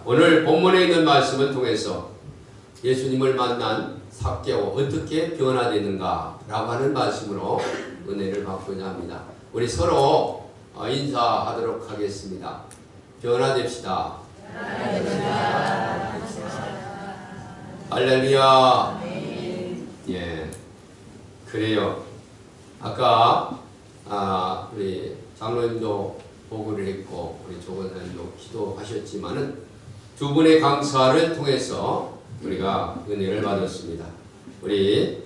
오늘 본문에 있는 말씀을 통해서 예수님을 만난 삭개오 어떻게 변화되는가 라고 하는 말씀으로 은혜를 받고자 합니다. 우리 서로 인사하도록 하겠습니다. 변화됩시다. 할렐루야. 예, 그래요. 아까 우리 장로님도 보고를 했고 우리 조건사님도 기도하셨지만은 두 분의 강사를 통해서 우리가 은혜를 받았습니다. 우리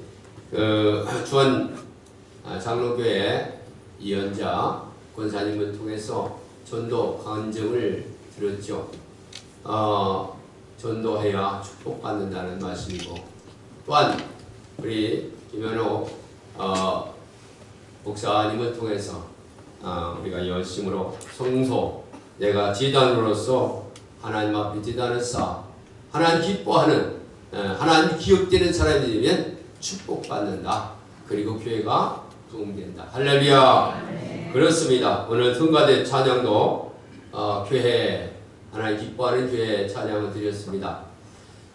주원 장로교회 이연자 권사님을 통해서 전도 간증을 들었죠. 전도해야 축복받는다는 말씀이고, 또한 우리 김현호 목사님을 통해서 우리가 열심으로 성소, 내가 지단으로서 하나님 앞에 지단을 쌓아 하나님 기뻐하는, 하나님 기억되는 사람이 되면 축복받는다. 그리고 교회가 부흥된다. 할렐루야. 네. 그렇습니다. 오늘 성가대 찬양도 교회, 하나님 기뻐하는 교회 찬양을 드렸습니다.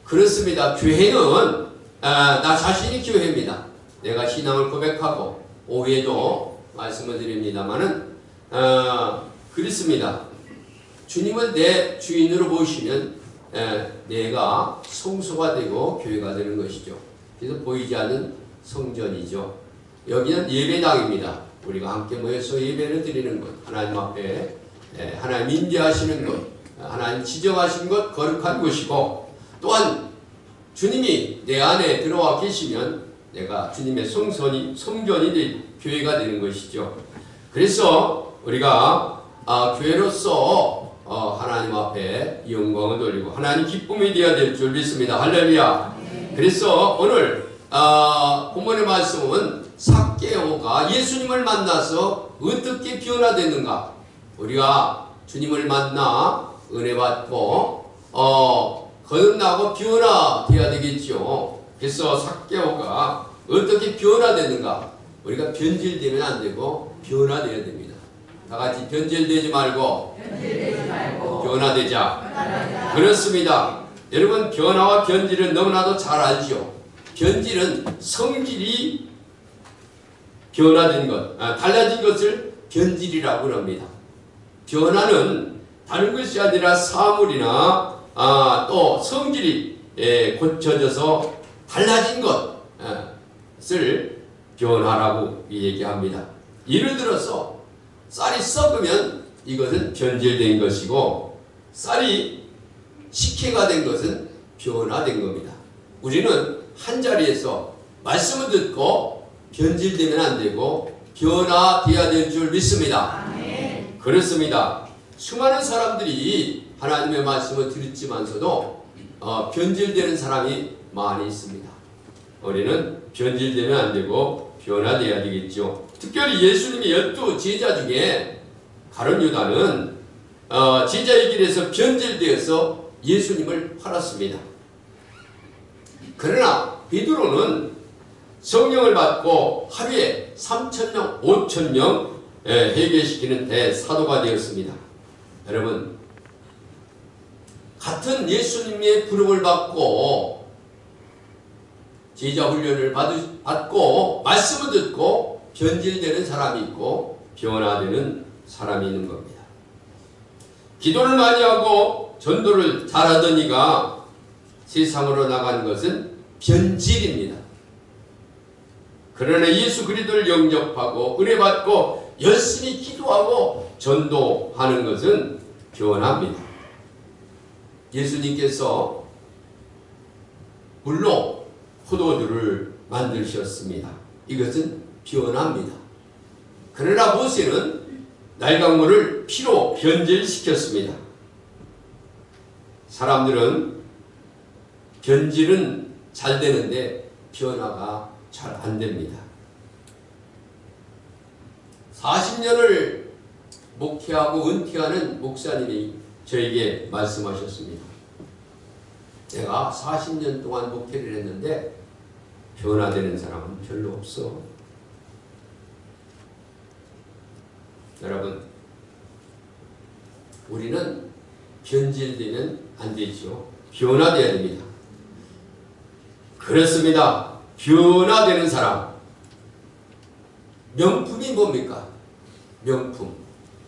그렇습니다. 교회는 나 자신이 교회입니다. 내가 신앙을 고백하고 오후에도 말씀을 드립니다마는 그렇습니다. 주님을 내 주인으로 모시면 내가 성소가 되고 교회가 되는 것이죠. 그래서 보이지 않는 성전이죠. 여기는 예배당입니다. 우리가 함께 모여서 예배를 드리는 것, 하나님 앞에 하나님 인도하시는 것, 하나님 지정하신 것, 거룩한 곳이고, 또한 주님이 내 안에 들어와 계시면 내가 주님의 성전이 교회가 되는 것이죠. 그래서 우리가 교회로서 하나님 앞에 영광을 돌리고 하나님 기쁨이 되어야 될 줄 믿습니다. 할렐루야. 네. 그래서 오늘 본문의 말씀은 삭개오가 예수님을 만나서 어떻게 변화됐는가. 우리가 주님을 만나 은혜 받고 거듭나고 변화되어야 되겠죠. 그래서 삭개오가 어떻게 변화되는가. 우리가 변질되면 안 되고 변화되어야 됩니다. 다 같이 변질되지 말고 변화되자. 그렇습니다. 여러분, 변화와 변질은 너무나도 잘 알죠. 변질은 성질이 변화된 것, 달라진 것을 변질이라고 합니다. 변화는 다른 것이 아니라 사물이나 또 성질이 고쳐져서 달라진 것을 변화라고 얘기합니다. 예를 들어서 쌀이 썩으면 이것은 변질된 것이고, 쌀이 식혜가 된 것은 변화된 겁니다. 우리는 한자리에서 말씀을 듣고 변질되면 안 되고 변화되어야 될 줄 믿습니다. 아멘. 그렇습니다. 수많은 사람들이 하나님의 말씀을 듣지만서도 변질되는 사람이 많이 있습니다. 우리는 변질되면 안 되고 변화되어야 되겠죠. 특별히 예수님이 12 제자 중에 가룟 유다는 제자의 길에서 변질되어서 예수님을 팔았습니다. 그러나 베드로는 성령을 받고 하루에 3,000명, 5,000명 회개시키는 대사도가 되었습니다. 여러분, 같은 예수님의 부름을 받고 제자 훈련을 받고 말씀을 듣고 변질되는 사람이 있고 변화되는 사람이 있는 겁니다. 기도를 많이 하고 전도를 잘하던 이가 세상으로 나간 것은 변질입니다. 그러나 예수 그리스도를 영접하고 은혜 받고 열심히 기도하고 전도하는 것은 변화입니다. 예수님께서 물로 포도주를 만드셨습니다. 이것은 변화입니다. 그러나 모세는 날강물을 피로 변질시켰습니다. 사람들은 변질은 잘 되는데 변화가 잘 안 됩니다. 40년을 목회하고 은퇴하는 목사님이 저에게 말씀하셨습니다. 내가 40년 동안 목회를 했는데 변화되는 사람은 별로 없어. 여러분, 우리는 변질되면 안 되죠. 변화되어야 됩니다. 그렇습니다. 변화되는 사람. 명품이 뭡니까? 명품.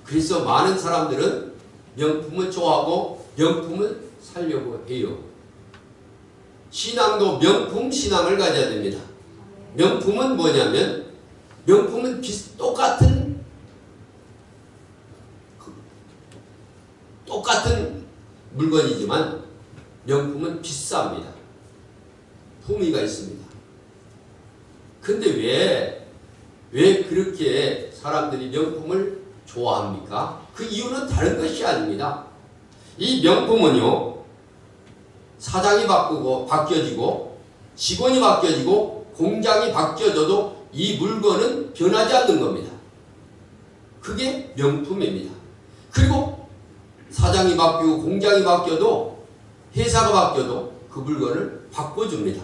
그래서 많은 사람들은 명품을 좋아하고 명품을 살려고 해요. 신앙도 명품 신앙을 가져야 됩니다. 명품은 뭐냐면 명품은 똑같은 물건이지만 명품은 비쌉니다. 품위가 있습니다. 근데 왜 그렇게 사람들이 명품을 좋아합니까? 그 이유는 다른 것이 아닙니다. 이 명품은요, 사장이 바뀌어지고 직원이 바뀌어지고 공장이 바뀌어져도 이 물건은 변하지 않는 겁니다. 그게 명품입니다. 그리고 사장이 바뀌고 공장이 바뀌어도 회사가 바뀌어도 그 물건을 바꿔줍니다.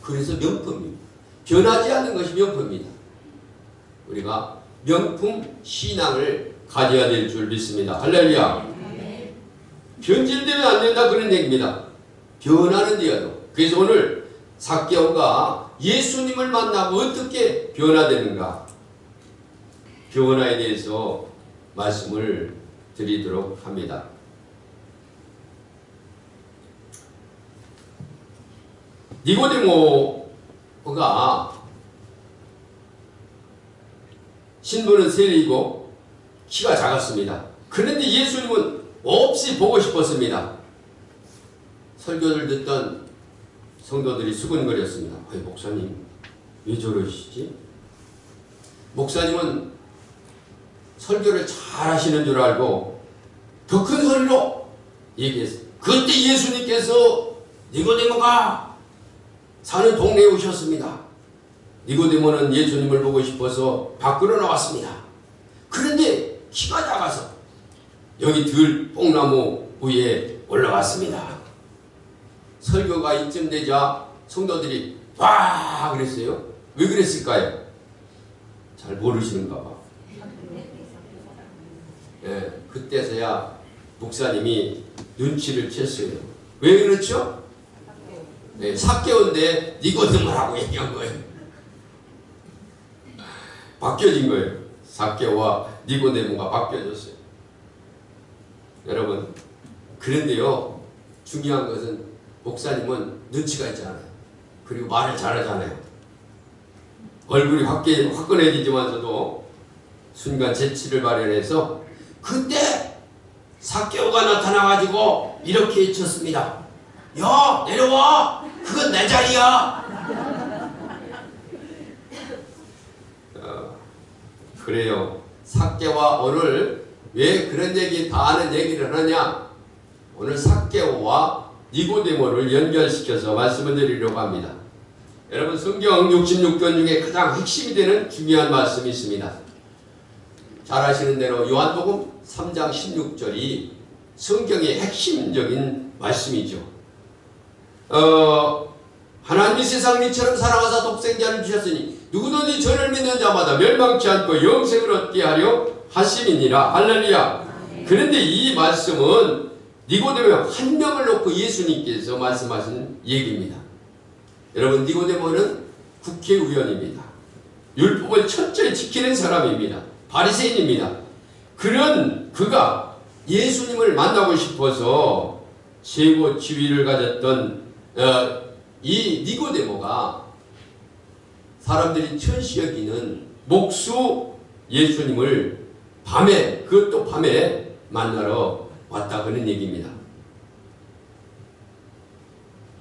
그래서 명품입니다. 변하지 않는 것이 명품입니다. 우리가 명품 신앙을 가져야 될 줄 믿습니다. 할렐루야. 변질되면 안 된다 그런 얘기입니다. 변하는 데야도. 그래서 오늘 삭개오가 예수님을 만나고 어떻게 변화되는가, 변화에 대해서 말씀을 드리도록 합니다. 니고데모가 신분은 세리이고 키가 작았습니다. 그런데 예수님은 몹시 보고 싶었습니다. 설교를 듣던 성도들이 수근거렸습니다. 목사님 왜 저러시지? 목사님은 설교를 잘 하시는 줄 알고 더 큰 소리로 얘기했어요. 그때 예수님께서 니고데모가 사는 동네에 오셨습니다. 니고데모는 예수님을 보고 싶어서 밖으로 나왔습니다. 그런데 키가 작아서 여기 뽕나무 위에 올라갔습니다. 설교가 이쯤 되자 성도들이 와 그랬어요. 왜 그랬을까요? 잘 모르시는가 봐. 예, 그때서야 목사님이 눈치를 챘어요. 왜 그렇죠? 네, 삭개오인데 니고데모라고 얘기한 거예요. 바뀌어진 거예요. 삭개오와 니고데모가 바뀌어졌어요. 여러분, 그런데요, 중요한 것은 목사님은 눈치가 있잖아요. 그리고 말을 잘하잖아요. 얼굴이 화끈해지지만서도 순간 재치를 발현해서 그때 삭개오가 나타나가지고 이렇게 외쳤습니다. 야, 내려와! 그건 내 자리야! 그래요. 삭개오와 오늘 왜 그런 얘기 다 아는 얘기를 하느냐? 오늘 삭개오와 니고데모를 연결시켜서 말씀을 드리려고 합니다. 여러분, 성경 66권 중에 가장 핵심이 되는 중요한 말씀이 있습니다. 잘 아시는 대로 요한복음 3장 16절이 성경의 핵심적인 말씀이죠. 하나님이 세상을 이처럼 사랑하사 독생자를 주셨으니 누구든지 저를 믿는 자마다 멸망치 않고 영생을 얻게 하려 하심이니라. 할렐루야. 그런데 이 말씀은 니고데모 한 명을 놓고 예수님께서 말씀하신 얘기입니다. 여러분, 니고데모는 국회의원입니다. 율법을 철저히 지키는 사람입니다. 바리새인입니다. 그런 그가 예수님을 만나고 싶어서 최고 지위를 가졌던 이 니고데모가 사람들이 천시 여기는 목수 예수님을 그것도 밤에 만나러 왔다 그런 얘기입니다.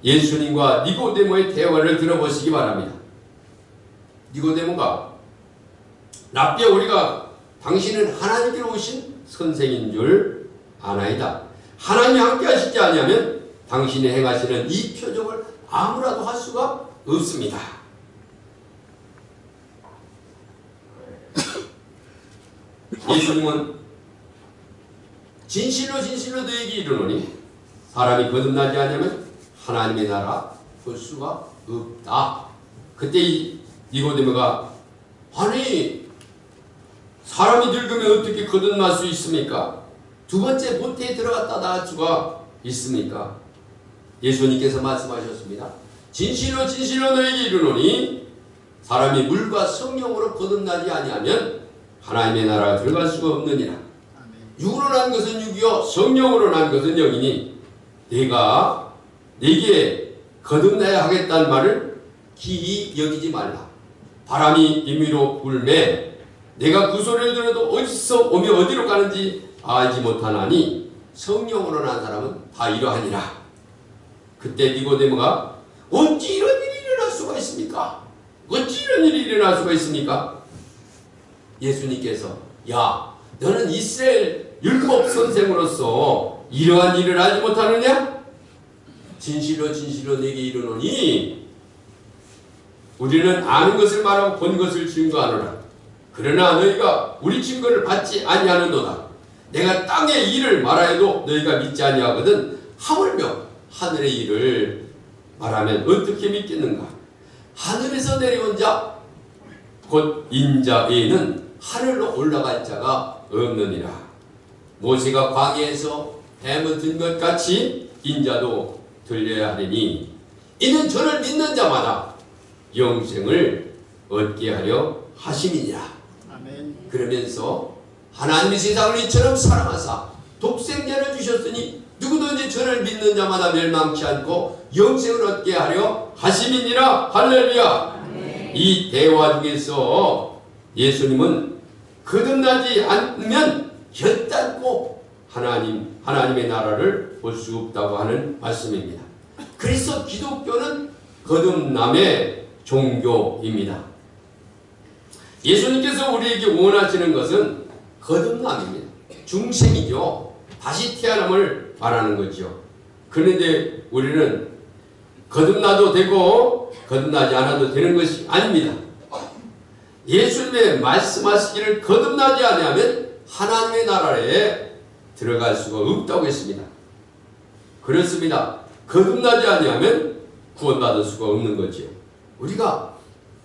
예수님과 니고데모의 대화를 들어보시기 바랍니다. 니고데모가 라삐야, 우리가 당신은 하나님께로 오신 선생인 줄 아나이다. 하나님이 함께 하시지 아니하면 당신이 행하시는 이 표적을 아무라도 할 수가 없습니다. 예수님은 진실로 너에게 이르노니 사람이 거듭나지 않으면 하나님의 나라 볼 수가 없다. 그때 이 니고데모가 아니 사람이 늙으면 어떻게 거듭날 수 있습니까? 두 번째 모태에 들어갔다 나갈 수가 있습니까? 예수님께서 말씀하셨습니다. 진실로 진실로 너에게 이르노니 사람이 물과 성령으로 거듭나지 아니하면 하나님의 나라에 들어갈 수가 없느니라. 육으로 난 것은 육이요 성령으로 난 것은 영이니 내가 네게 거듭나야 하겠다는 말을 기이 여기지 말라. 바람이 임의로 불매 내가 그 소리를 들어도 어디서 오며 어디로 가는지 알지 못하나니 성령으로 난 사람은 다 이러하니라. 그때 니고데모가 어찌 이런 일이 일어날 수가 있습니까? 어찌 이런 일이 일어날 수가 있습니까? 예수님께서 야 너는 이스라엘 율법 선생으로서 이러한 일을 알지 못하느냐? 진실로 진실로 내게 이르노니 우리는 아는 것을 말하고 본 것을 증거하노라. 그러나 너희가 우리 증거를 받지 아니하는도다. 내가 땅의 일을 말하여도 너희가 믿지 아니하거든 하물며 하늘의 일을 말하면 어떻게 믿겠는가? 하늘에서 내려온 자 곧 인자 외에는 하늘로 올라갈 자가 없느니라. 모세가 광야에서 뱀을 든 것 같이 인자도 들려야 하리니 이는 저를 믿는 자마다 영생을 얻게 하려 하심이니라. 아멘. 그러면서 하나님이 세상을 이처럼 사랑하사 독생자를 주셨으니 누구든지 저를 믿는 자마다 멸망치 않고 영생을 얻게 하려 하심이니라. 할렐루야. 이 대화 중에서 예수님은 거듭나지 않으면 결단코 하나님의 나라를 볼 수 없다고 하는 말씀입니다. 그래서 기독교는 거듭남의 종교입니다. 예수님께서 우리에게 원하시는 것은 거듭남입니다. 중생이죠. 다시 태어남을 말하는 거죠. 그런데 우리는 거듭나도 되고 거듭나지 않아도 되는 것이 아닙니다. 예수님의 말씀하시기를 거듭나지 아니하면 하나님의 나라에 들어갈 수가 없다고 했습니다. 그렇습니다. 거듭나지 아니하면 구원받을 수가 없는 거죠. 우리가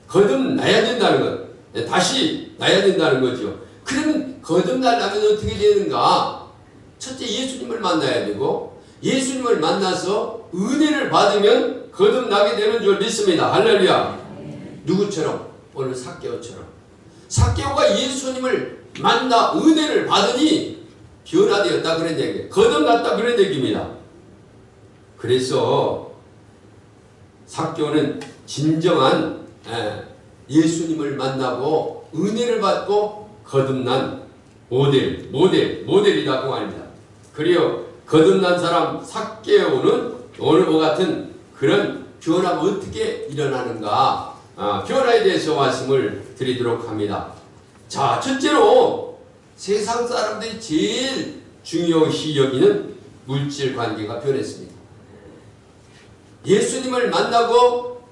거듭나야 된다는 것, 다시 나야 된다는 거죠. 그러면 거듭나려면 어떻게 되는가? 첫째 예수님을 만나야 되고 예수님을 만나서 은혜를 받으면 거듭나게 되는 줄 믿습니다. 할렐루야. 누구처럼? 오늘 삭개오처럼. 삭개오가 예수님을 만나 은혜를 받으니 변화되었다 그런 얘기예요. 거듭났다 그런 얘기입니다. 그래서 삭개오는 진정한 예수님을 만나고 은혜를 받고 거듭난 모델이라고 말입니다. 그리고 거듭난 사람 삭개오는 오늘과 같은 그런 변화가 어떻게 일어나는가 변화에 대해서 말씀을 드리도록 합니다. 자, 첫째로 세상 사람들이 제일 중요시 여기는 물질 관계가 변했습니다. 예수님을 만나고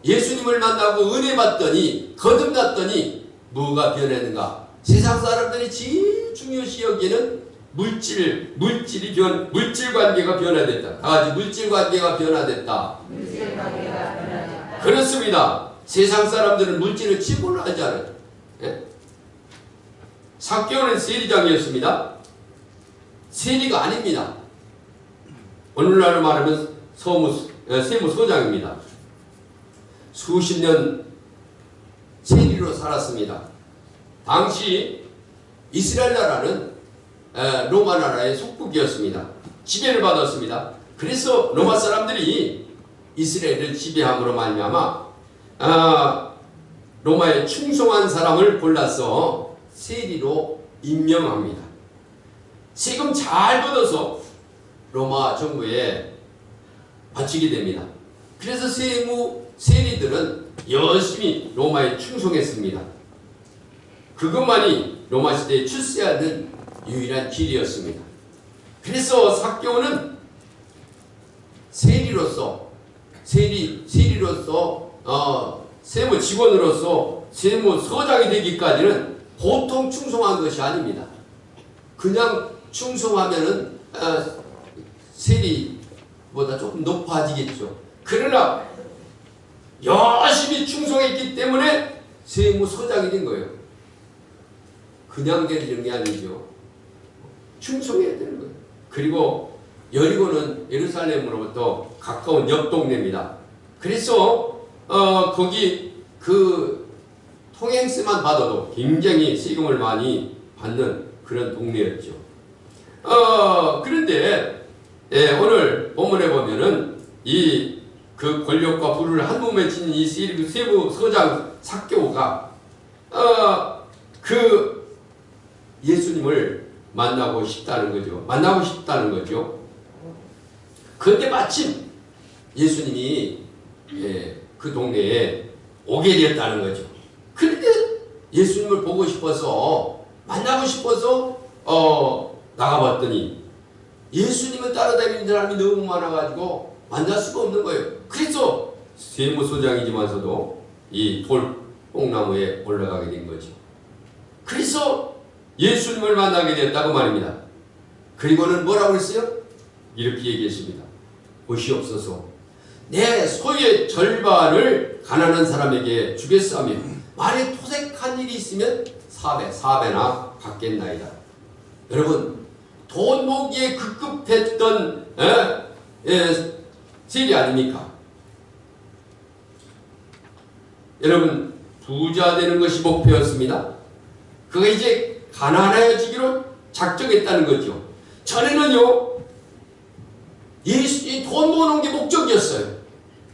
은혜 받더니 거듭났더니 뭐가 변했는가? 세상 사람들이 제일 중요시 여기는 물질 관계가 변화됐다. 다 같이 물질 관계가 변화됐다. 그렇습니다. 세상 사람들은 물질을 취급을 하지 않아요. 예? 삭개오는 세리장이었습니다. 세리가 아닙니다. 오늘날로 말하면 세무서장입니다. 수십 년 세리로 살았습니다. 당시 이스라엘 나라는 로마 나라의 속국이었습니다. 지배를 받았습니다. 그래서 로마 사람들이 이스라엘을 지배함으로 말미암아 로마에 충성한 사람을 골라서 세리로 임명합니다. 세금 잘 걷어서 로마 정부에 바치게 됩니다. 그래서 세리들은 열심히 로마에 충성했습니다. 그것만이 로마 시대에 출세하는 유일한 길이었습니다. 그래서 삭개오는 세리로서 세무 직원으로서 세무서장이 되기까지는 보통 충성한 것이 아닙니다. 그냥 충성하면은 세리보다 조금 높아지겠죠. 그러나 열심히 충성했기 때문에 세무서장이 된 거예요. 그냥 되는 게 아니죠. 충성해야 되는 거예요. 그리고 여리고는 예루살렘으로부터 가까운 옆 동네입니다. 그래서 거기 그 통행세만 받아도 굉장히 세금을 많이 받는 그런 동네였죠. 그런데 오늘 본문에 보면은 이 그 권력과 부를 한 몸에 지닌 이 세부 서장 삭개오가 그 예수님을 만나고 싶다는 거죠. 그런데 마침 예수님이 그 동네에 오게 되었다는 거죠. 그런데 예수님을 보고 싶어서 만나고 싶어서 나가봤더니 예수님을 따라다니는 사람이 너무 많아가지고 만날 수가 없는 거예요. 그래서 세무소장이지만서도 이 돌뽕나무에 올라가게 된 거죠. 그래서 예수님을 만나게 되었다고 말입니다. 그리고는 뭐라고 했어요? 이렇게 얘기했습니다. 보시옵소서, 내 소의 절반을 가난한 사람에게 주겠사오며 만일 토색한 일이 있으면 4배나 받겠나이다. 여러분, 돈 모기에 급급했던 세리 아닙니까? 여러분, 부자 되는 것이 목표였습니다. 그가 이제 가난해지기로 작정했다는 거죠. 전에는요, 예수님이 돈 모으는 게 목적이었어요.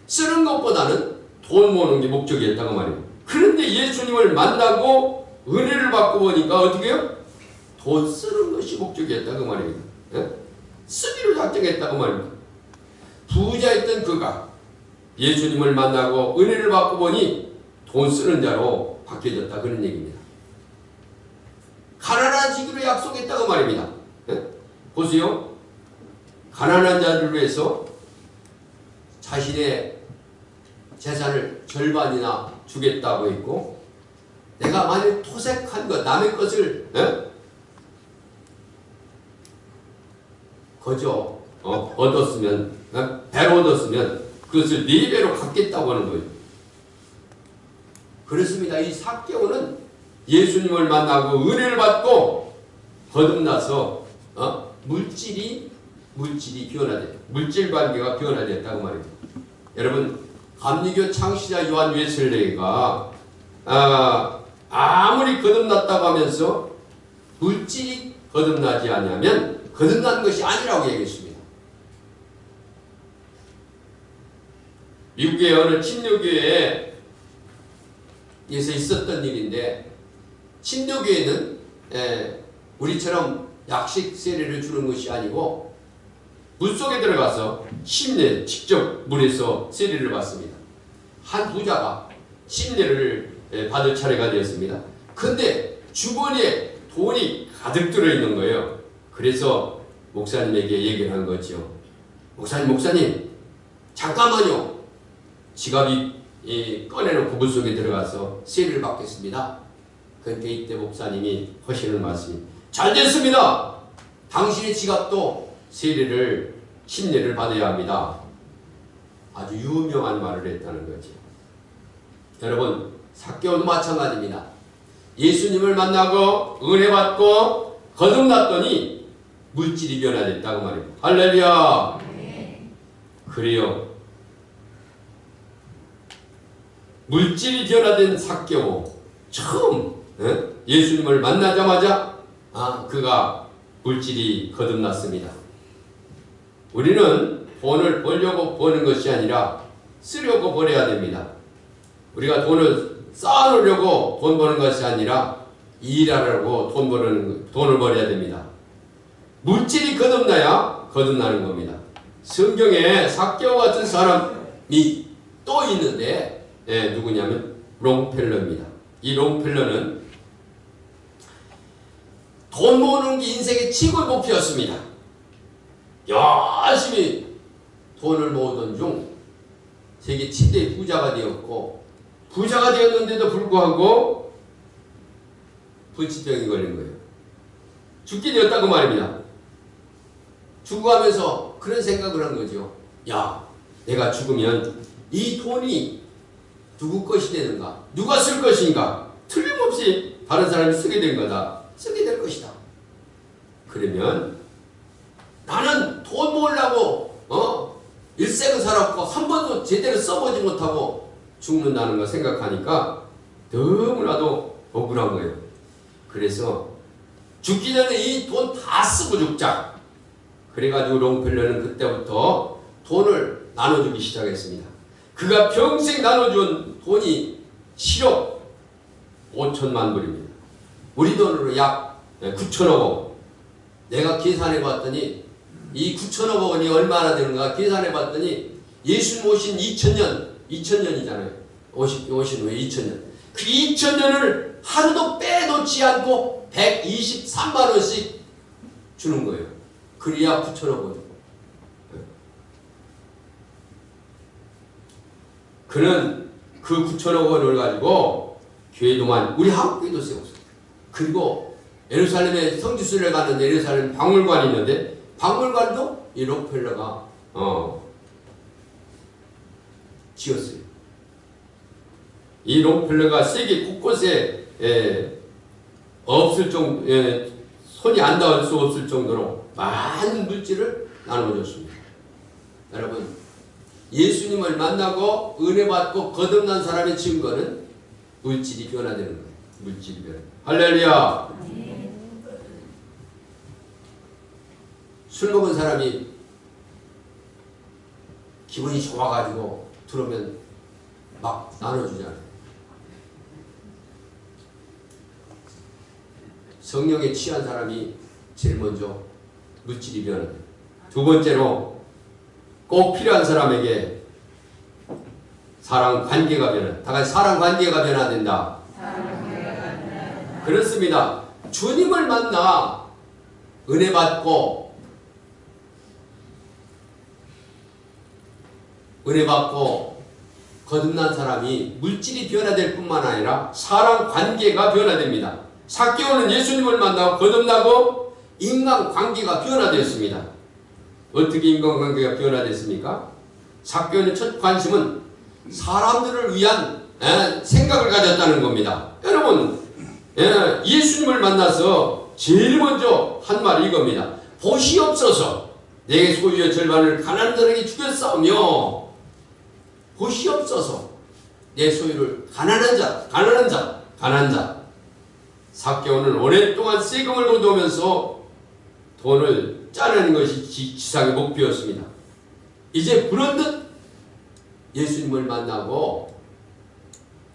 쓰는 것보다는 돈 모으는 게 목적이었다고 말이에요. 그런데 예수님을 만나고 은혜를 받고 보니까 어떻게 해요? 돈 쓰는 것이 목적이었다고 말이에요. 쓰기로 작정했다고 말입니다. 부자였던 그가 예수님을 만나고 은혜를 받고 보니 돈 쓰는 자로 바뀌어졌다, 그런 얘기입니다. 가난해지기로 약속했다고 말입니다. 보세요. 가난한 자를 위해서 자신의 재산을 절반이나 주겠다고 했고, 내가 만약 토색한 것, 남의 것을 거저 얻었으면, 배로 얻었으면 그것을 4배로 갚겠다고 하는 거예요. 그렇습니다. 이 삭개오는 예수님을 만나고 은혜를 받고 거듭나서 물질이 변화돼, 물질 관계가 변화됐다고 말입니다. 여러분, 감리교 창시자 요한 웨슬레이가 아무리 거듭났다고 하면서 물질이 거듭나지 않으면 거듭난 것이 아니라고 얘기했습니다. 미국의 어느 침례교회에서 있었던 일인데, 침례교회는 우리처럼 약식 세례를 주는 것이 아니고 물속에 들어가서 침례, 직접 물에서 세례를 받습니다. 한 부자가 침례를 받을 차례가 되었습니다. 그런데 주머니에 돈이 가득 들어있는 거예요. 그래서 목사님에게 얘기를 한 거죠. 목사님, 잠깐만요. 지갑이 꺼내놓고 물속에 들어가서 세례를 받겠습니다. 그런데 이때 목사님이 하시는 말씀이, 잘 됐습니다. 당신의 지갑도 침례를 받아야 합니다. 아주 유명한 말을 했다는 거죠. 여러분, 삭개오도 마찬가지입니다. 예수님을 만나고 은혜 받고 거듭났더니 물질이 변화됐다고 말입니다. 할렐루야. 그래요. 물질이 변화된 삭개오, 처음 예수님을 만나자마자 그가 물질이 거듭났습니다. 우리는 돈을 벌려고 버는 것이 아니라 쓰려고 벌어야 됩니다. 우리가 돈을 쌓아놓으려고 돈 버는 것이 아니라 일하려고 돈을 벌어야 됩니다. 물질이 거듭나야 거듭나는 겁니다. 성경에 삭개오 같은 사람이 또 있는데, 누구냐면 롱펠러입니다. 이 롱펠러는 돈 모으는 게 인생의 최고의 목표였습니다. 열심히 돈을 모으던 중 세계 7대 부자가 되었고, 부자가 되었는데도 불구하고 불치병이 걸린 거예요. 죽게 되었다고 말입니다. 죽어가면서 그런 생각을 한 거죠. 야, 내가 죽으면 이 돈이 누구 것이 되는가? 누가 쓸 것인가? 틀림없이 다른 사람이 쓰게 될 것이다. 그러면 나는 돈 모으려고 일생을 살았고 한 번도 제대로 써보지 못하고 죽는다는 거 생각하니까 너무나도 억울한 거예요. 그래서 죽기 전에 이 돈 다 쓰고 죽자. 그래가지고 롱펠러는 그때부터 돈을 나눠주기 시작했습니다. 그가 평생 나눠준 돈이 7억 5천만 불입니다. 우리 돈으로 약 9천억 원. 내가 계산해 봤더니 이 9천억 원이 얼마나 되는가 계산해 봤더니 예수님 오신 2000년이잖아요. 오신 후에 2000년. 그 2000년을 하루도 빼놓지 않고 123만 원씩 주는 거예요. 그래야 9천억 원. 그는 그 9천억 원을 가지고 교회도만 우리 한국 교회도 세웠어요. 그리고 예루살렘에 성지순례 가는 예루살렘 박물관이 있는데 박물관도 이 록펠러가 지었어요. 이 록펠러가 세계 곳곳에 없을 정도 손이 안 닿을 수 없을 정도로 많은 물질을 나눠줬습니다. 여러분, 예수님을 만나고 은혜 받고 거듭난 사람의 증거는 물질이 변화되는 거예요. 물질이 변화. 할렐루야. 술 먹은 사람이 기분이 좋아가지고 들어오면 막 나눠주잖아요. 성령에 취한 사람이 제일 먼저 물질이 변화돼요. 두 번째로 꼭 필요한 사람에게 사랑 관계가 변화. 다 같이 사랑 관계가 변화된다. 그렇습니다. 주님을 만나 은혜 받고 거듭난 사람이 물질이 변화될 뿐만 아니라 사랑 관계가 변화됩니다. 삭개오는 예수님을 만나고 거듭나고 인간관계가 변화됐습니다. 어떻게 인간관계가 변화됐습니까? 삭개오의 첫 관심은 사람들을 위한 생각을 가졌다는 겁니다. 여러분, 예수님을 만나서 제일 먼저 한 말이 이겁니다. 보시옵소서 내 소유의 절반을 가난한 자에게 주겠사오며 보시옵소서 내 소유를 가난한 자 삭개오는 오랫동안 세금을 거두면서 돈을 짜내는 것이 지상의 목표였습니다. 이제 불현듯 예수님을 만나고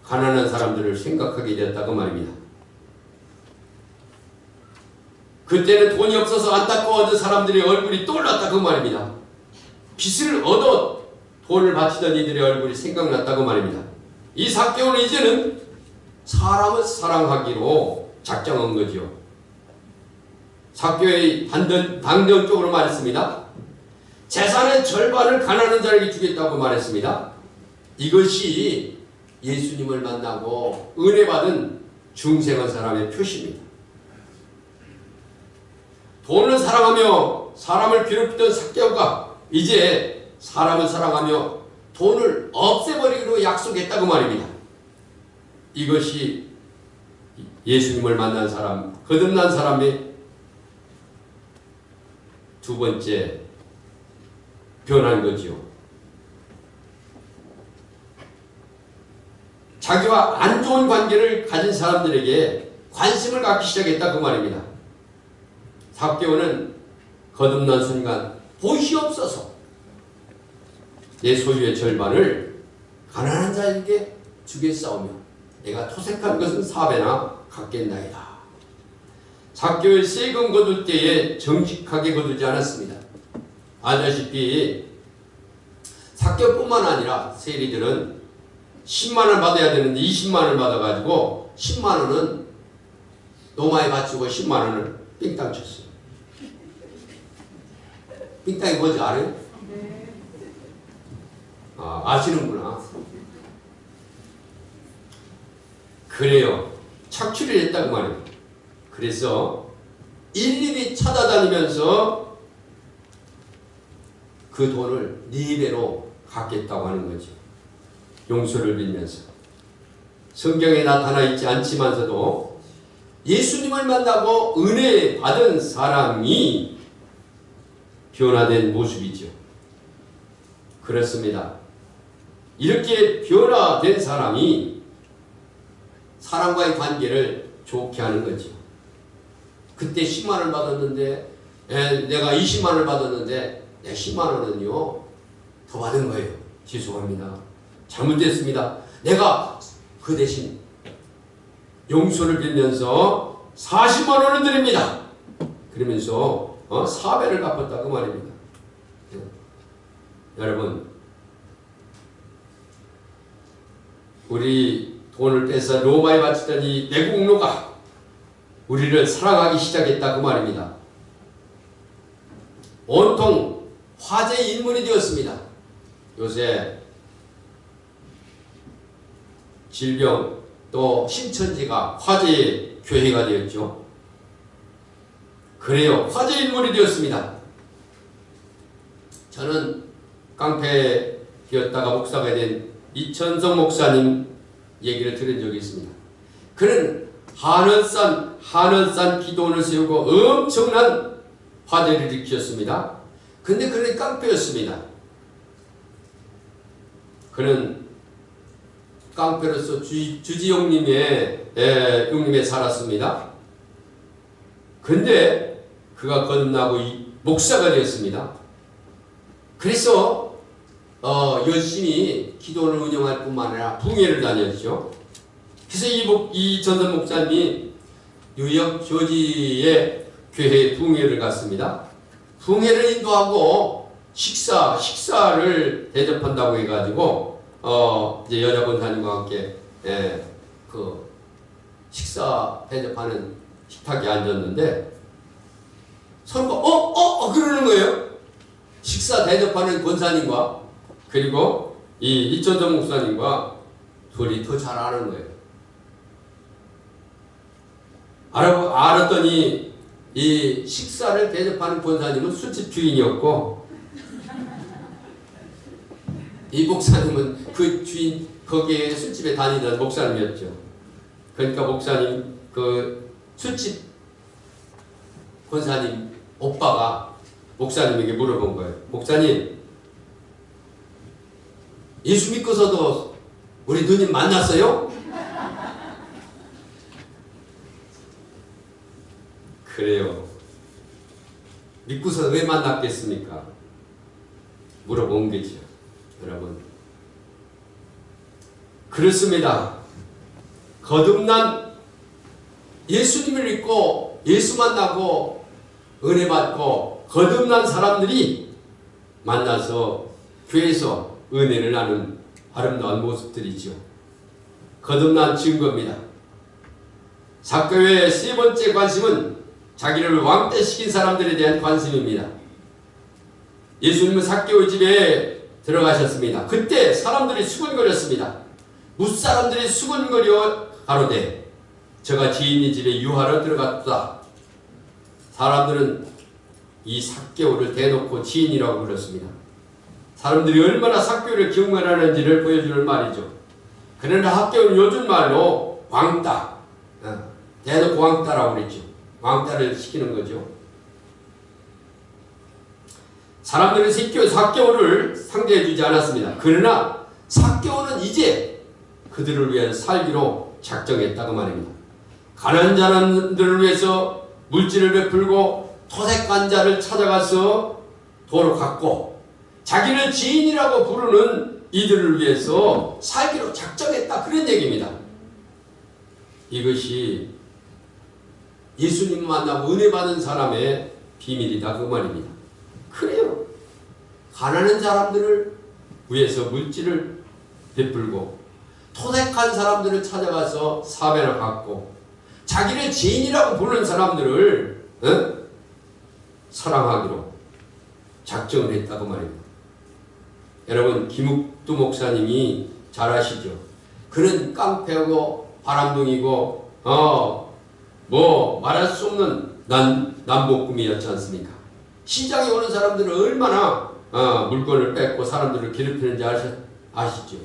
가난한 사람들을 생각하게 되었다고 말입니다. 그때는 돈이 없어서 안타까워하던 사람들의 얼굴이 떠올랐다고 말입니다. 빚을 얻어 돈을 바치던 이들의 얼굴이 생각났다고 말입니다. 이 삭개오는 이제는 사람을 사랑하기로 작정한 거죠. 삭개오의 당정적으로 말했습니다. 재산의 절반을 가난한 자에게 주겠다고 말했습니다. 이것이 예수님을 만나고 은혜 받은 중생한 사람의 표시입니다. 돈을 사랑하며 사람을 괴롭히던 삭개오가 이제 사람을 사랑하며 돈을 없애버리기로 약속했다고 말입니다. 이것이 예수님을 만난 사람, 거듭난 사람의 두 번째 변한 거지요. 자기와 안 좋은 관계를 가진 사람들에게 관심을 갖기 시작했다 그 말입니다. 삭개오는 거듭난 순간 보시옵소서 내 소유의 절반을 가난한 자에게 주겠사오며 내가 토색한 것은 4배나 갚겠나이다. 삭개오의 세금 거둘 때에 정직하게 거두지 않았습니다. 아시다시피 삭개오뿐만 아니라 세리들은 10만원 받아야 되는데 20만원을 받아가지고 10만원은 노마에 바치고 10만원을 삥땅 쳤어요. 삥땅이 뭔지 알아요? 아시는구나. 그래요. 착취를 했다고 말이에요. 그래서 일일이 찾아다니면서 그 돈을 4배로 갚겠다고 하는 거죠. 용서를 빌면서. 성경에 나타나 있지 않지만서도 예수님을 만나고 은혜 받은 사람이 변화된 모습이죠. 그렇습니다. 이렇게 변화된 사람이 사람과의 관계를 좋게 하는 거죠. 그때 10만 원 받았는데 내가 20만 원을 받았는데 내 10만 원은요 더 받은 거예요. 죄송합니다. 잘못됐습니다. 내가 그 대신 용서를 빌면서 40만 원을 드립니다. 그러면서 4배를 갚았다 그 말입니다. 여러분, 우리 돈을 뺏어 로마에 바치던 이 내국노가 우리를 사랑하기 시작했다 그 말입니다. 온통 화제의 인물이 되었습니다. 요새 질병 또 신천지가 화제의 교회가 되었죠. 그래요. 화제의 인물이 되었습니다. 저는 깡패 되었다가 목사가 된 이천성 목사님 얘기를 들은 적이 있습니다. 그는 하늘산 기도원을 세우고 엄청난 화제를 일으켰습니다. 근데 그는 깡패였습니다. 그는 깡패로서 주지용님의 살았습니다. 근데 그가 거듭나고 목사가 되었습니다. 그래서 열심히 기도를 운영할 뿐만 아니라 붕회를 다녔죠. 그래서 이 전선 목사님이 뉴욕 조지의 교회에 붕회를 갔습니다. 붕회를 인도하고 식사를 대접한다고 해가지고 이제 여자 권사님과 함께 그 식사 대접하는 식탁에 앉았는데 서로가 그러는 거예요. 식사 대접하는 권사님과 그리고 이 이천정 목사님과 둘이 더 잘 아는 거예요. 알았더니 이 식사를 대접하는 권사님은 술집 주인이었고 이 목사님은 그 주인 거기에 술집에 다니던 목사님이었죠. 그러니까 목사님 그 술집 권사님 오빠가 목사님에게 물어본 거예요. 목사님, 예수 믿고서도 우리 누님 만났어요? 그래요. 믿고서 왜 만났겠습니까? 물어본 거죠. 여러분, 그렇습니다. 거듭난 예수님을 믿고 예수 만나고 은혜 받고 거듭난 사람들이 만나서 교회에서 은혜를 나눈 아름다운 모습들이죠. 거듭난 증거입니다. 삭개오의 세 번째 관심은 자기를 왕따시킨 사람들에 대한 관심입니다. 예수님은 삭개오 집에 들어가셨습니다. 그때 사람들이 수군거렸습니다. 무사람들이 수군거려 가로되 저가 지인의 집에 유하러 들어갔다. 사람들은 이 삭개오를 대놓고 지인이라고 불렀습니다. 사람들이 얼마나 삭개오를 경멸하는지를 보여주는 말이죠. 그러나 삭개오는 요즘 말로 왕따, 대놓고 왕따라고 그랬죠. 왕따를 시키는 거죠. 사람들은 삭개오를 상대해 주지 않았습니다. 그러나 삭개오는 이제 그들을 위해 살기로 작정했다고 말입니다. 가난한 자들을 위해서 물질을 베풀고 토색한 자를 찾아가서 도로 갚고 자기를 지인이라고 부르는 이들을 위해서 살기로 작정했다. 그런 얘기입니다. 이것이 예수님 만나고 은혜 받은 사람의 비밀이다. 그 말입니다. 그래요. 가난한 사람들을 위해서 물질을 베풀고 토색한 사람들을 찾아가서 사배를 갚고 자기를 지인이라고 부르는 사람들을 사랑하기로 작정을 했다고 말입니다. 여러분, 김욱두 목사님이 잘 아시죠? 그는 깡패고 바람둥이고 뭐 말할 수 없는 남복금이었지 않습니까? 시장에 오는 사람들은 얼마나 물건을 뺏고 사람들을 괴롭히는지 아시죠?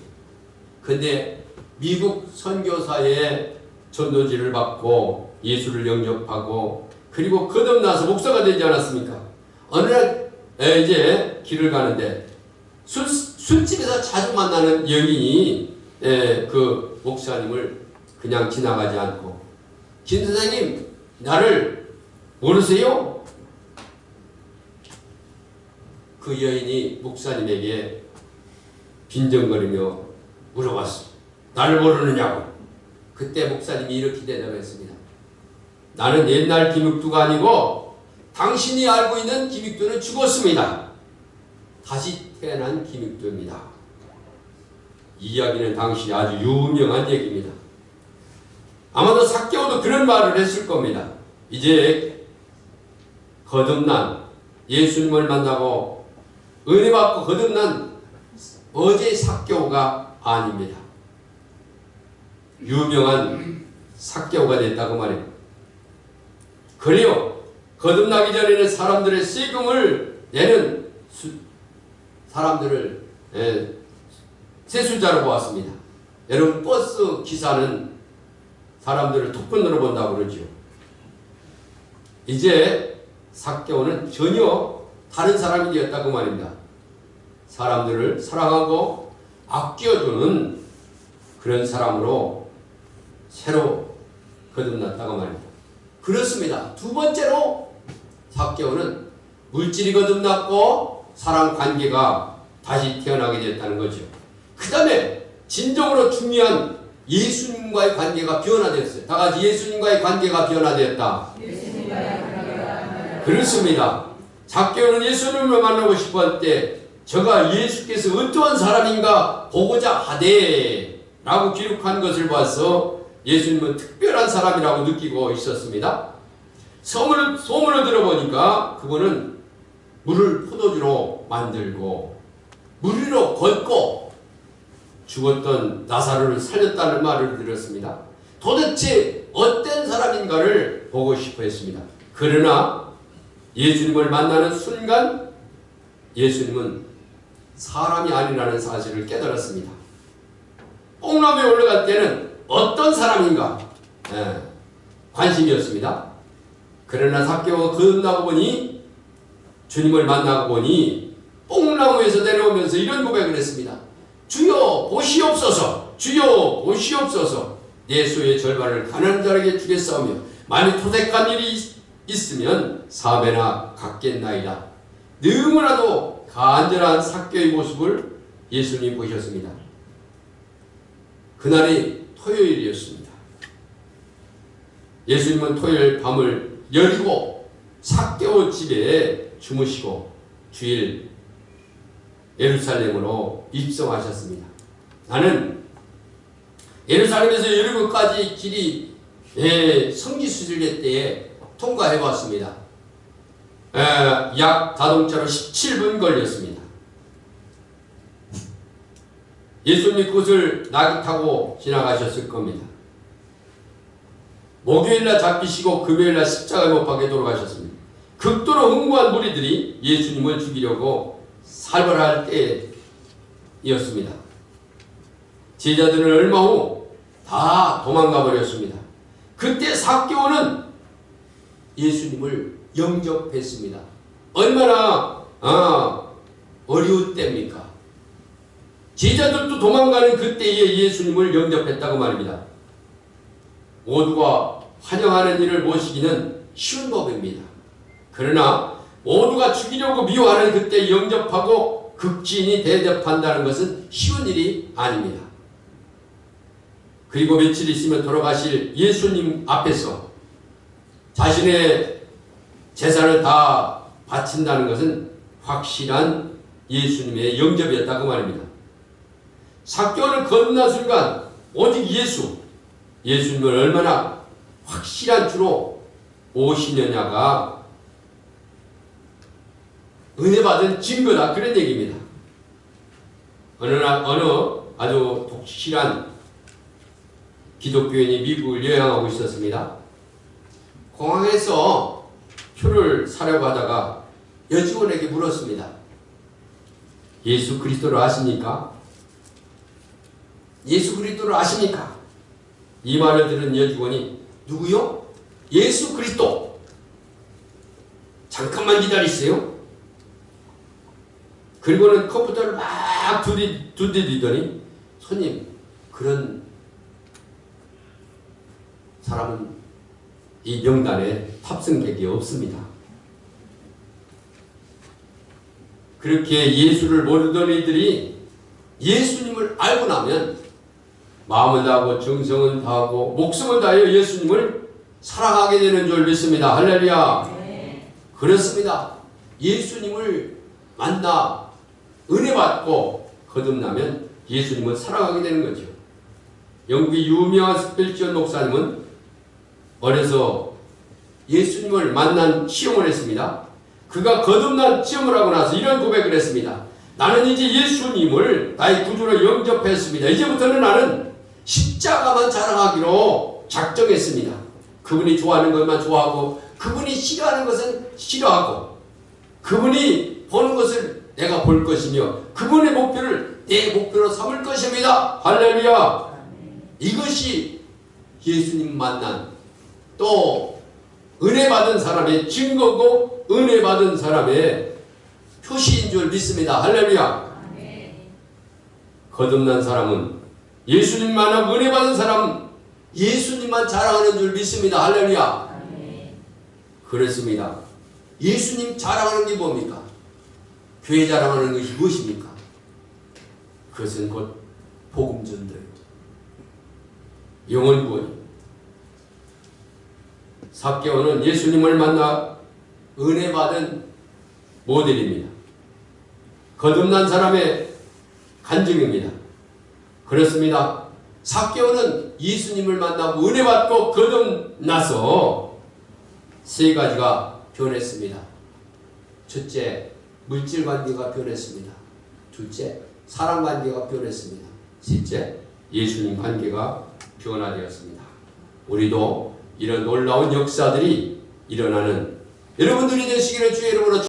근데 미국 선교사의 전도지를 받고 예수를 영접하고 그리고 거듭나서 목사가 되지 않았습니까? 어느 날 이제 길을 가는데 술집에서 자주 만나는 여인이 그 목사님을 그냥 지나가지 않고 김 선생님 나를 모르세요? 그 여인이 목사님에게 빈정거리며 물어봤어. 나를 모르느냐고. 그때 목사님이 이렇게 대답했습니다. 나는 옛날 김육두가 아니고 당신이 알고 있는 김육두는 죽었습니다. 다시 태어난 김육두입니다. 이 이야기는 당시 아주 유명한 얘기입니다. 아마도 삭개오도 그런 말을 했을 겁니다. 이제 거듭난 예수님을 만나고 은혜 받고 거듭난 어제 삭개오가 아닙니다. 유명한 삭개오가 됐다고 말입니다. 그래요. 거듭나기 전에는 사람들의 세금을 내는 사람들을 세술자로 보았습니다. 여러분 버스 기사는 사람들을 토큰으로 본다고 그러죠. 이제 삭개오는 전혀 다른 사람이 되었다고 말입니다. 사람들을 사랑하고 아껴주는 그런 사람으로 새로 거듭났다고 말입니다. 그렇습니다. 두 번째로 삭개오는 물질이 거듭났고 사랑 관계가 다시 태어나게 됐다는 거죠. 그 다음에 진정으로 중요한 예수님과의 관계가 변화되었어요. 다 같이 예수님과의 관계가 변화되었다. 그렇습니다. 삭개오는 예수님을 만나고 싶어 할 때 저가 예수께서 어떠한 사람인가 보고자 하되 라고 기록한 것을 봐서 예수님은 특별한 사람이라고 느끼고 있었습니다. 소문을 들어보니까 그분은 물을 포도주로 만들고 물 위로 걷고 죽었던 나사로를 살렸다는 말을 들었습니다. 도대체 어떤 사람인가를 보고 싶어 했습니다. 그러나 예수님을 만나는 순간 예수님은 사람이 아니라는 사실을 깨달았습니다. 뽕나무에 올라갈 때는 어떤 사람인가 관심이었습니다. 그러나 삭개오가 거듭나고 보니 주님을 만나고 보니 뽕나무에서 내려오면서 이런 고백을 했습니다. 주여 보시옵소서. 주여 보시옵소서. 내 소유의 절반을 가난한 자에게 주겠사오며 만일 토색한 일이 있으면 4배나 갚겠나이다. 너무나도 간절한 삭개오의 모습을 예수님이 보셨습니다. 그날이 토요일이었습니다. 예수님은 토요일 밤을 여리고 삭개오 집에 주무시고 주일 예루살렘으로 입성하셨습니다. 나는 예루살렘에서 여리고까지 길이 성지순례 때에 통과해봤습니다. 약 자동차로 17분 걸렸습니다. 예수님이 그곳을 낙이 타고 지나가셨을 겁니다. 목요일날 잡히시고 금요일날 십자가에 못 박혀 돌아가셨습니다. 극도로 흥분한 무리들이 예수님을 죽이려고 살벌할 때였습니다. 제자들은 얼마 후 다 도망가 버렸습니다. 그때 삭개오는 예수님을 영접했습니다. 얼마나 어려운 때입니까? 제자들도 도망가는 그때에 예수님을 영접했다고 말입니다. 모두가 환영하는 일을 모시기는 쉬운 법입니다. 그러나 모두가 죽이려고 미워하는 그때 영접하고 극진히 대접한다는 것은 쉬운 일이 아닙니다. 그리고 며칠 있으면 돌아가실 예수님 앞에서 자신의 재산을 다 바친다는 것은 확실한 예수님의 영접이었다고 말입니다. 삭개오는 거듭난 순간 오직 예수님을 얼마나 확실한 주로 오시느냐가 은혜 받은 증거다, 그런 얘기입니다. 어느 아주 독실한 기독교인이 미국을 여행하고 있었습니다. 공항에서 표를 사려고 하다가 여직원에게 물었습니다. 예수 그리스도를 아십니까? 예수 그리스도를 아십니까? 이 말을 들은 여직원이 누구요? 예수 그리스도. 잠깐만 기다리세요. 그리고는 컴퓨터를 막 두드리더니 손님, 그런 사람은 이 명단에 탑승객이 없습니다. 그렇게 예수를 모르던 이들이 예수님을 알고 나면 마음을 다하고 정성을 다하고 목숨을 다하여 예수님을 사랑하게 되는 줄 믿습니다. 할렐루야. 네. 그렇습니다. 예수님을 만나 은혜 받고 거듭나면 예수님을 사랑하게 되는 거죠. 영국의 유명한 스펠지언 목사님은 어려서 예수님을 만난 시험을 했습니다. 그가 거듭난 시험을 하고 나서 이런 고백을 했습니다. 나는 이제 예수님을 나의 구주로 영접했습니다. 이제부터는 나는 십자가만 자랑하기로 작정했습니다. 그분이 좋아하는 것만 좋아하고 그분이 싫어하는 것은 싫어하고 그분이 보는 것을 내가 볼 것이며 그분의 목표를 내 목표로 삼을 것입니다. 할렐루야. 이것이 예수님 만난 또 은혜 받은 사람의 증거고 은혜 받은 사람의 표시인 줄 믿습니다. 할렐루야. 거듭난 사람은 예수님 만나 은혜 받은 사람 예수님만 자랑하는 줄 믿습니다. 할렐루야. 그렇습니다. 예수님 자랑하는 게 뭡니까? 교회 자랑하는 것이 무엇입니까? 그것은 곧 복음 전도입니다. 영혼 구원입니다. 삭개오는 예수님을 만나 은혜 받은 모델입니다. 거듭난 사람의 간증입니다. 그렇습니다. 삭개오는 예수님을 만나고 은혜 받고 거듭나서 세 가지가 변했습니다. 첫째, 물질 관계가 변했습니다. 둘째, 사랑 관계가 변했습니다. 셋째, 예수님 관계가 변화되었습니다. 우리도 이런 놀라운 역사들이 일어나는 여러분들이 되시기를 주의 이름으로